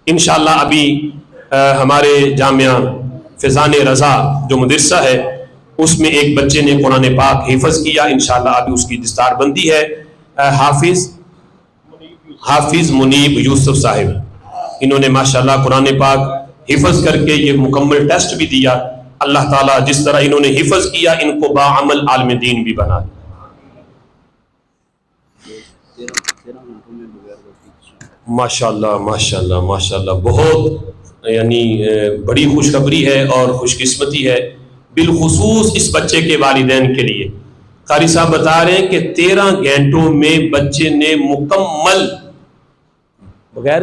انشاءاللہ ابھی ہمارے جامعہ فیضان رضا جو مدرسہ ہے اس میں ایک بچے نے قرآن پاک حفظ کیا، انشاءاللہ ابھی اس کی دستار بندی ہے۔ حافظ منیب یوسف صاحب، انہوں نے ماشاءاللہ قرآن پاک حفظ کر کے یہ مکمل ٹیسٹ بھی دیا۔ اللہ تعالیٰ جس طرح انہوں نے حفظ کیا ان کو باعمل عالم دین بھی بنا۔ ماشاءاللہ ماشاءاللہ ماشاءاللہ، بہت یعنی بڑی خوشخبری ہے اور خوش قسمتی ہے، بالخصوص اس بچے کے والدین کے لیے۔ قاری صاحب بتا رہے ہیں کہ 13 گھنٹوں میں بچے نے مکمل بغیر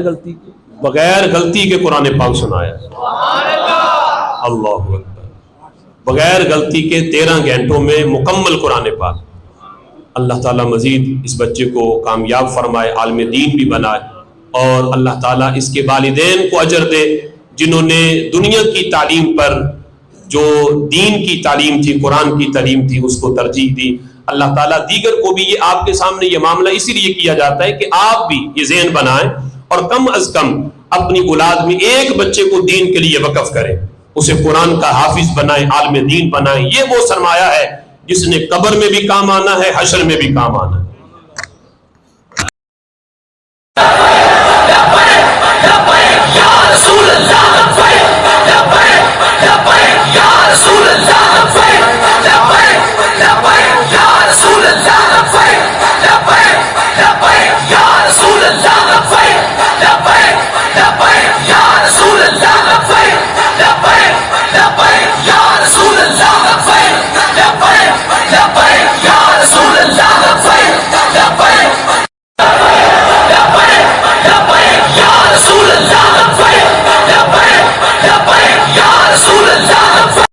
غلطی کے قرآن پاک سنایا۔ اللہ اکبر، بغیر غلطی کے 13 گھنٹوں میں مکمل قرآن پاک۔ اللہ تعالیٰ مزید اس بچے کو کامیاب فرمائے، عالم دین بھی بنائے، اور اللہ تعالیٰ اس کے والدین کو اجر دے جنہوں نے دنیا کی تعلیم پر جو دین کی تعلیم تھی، قرآن کی تعلیم تھی، اس کو ترجیح دی۔ اللہ تعالیٰ دیگر کو بھی، یہ آپ کے سامنے یہ معاملہ اسی لیے کیا جاتا ہے کہ آپ بھی یہ ذہن بنائیں اور کم از کم اپنی اولاد میں ایک بچے کو دین کے لیے وقف کریں، اسے قرآن کا حافظ بنائیں، عالم دین بنائیں۔ یہ وہ سرمایہ ہے جس نے قبر میں بھی کام آنا ہے، حشر میں بھی کام آنا ہے۔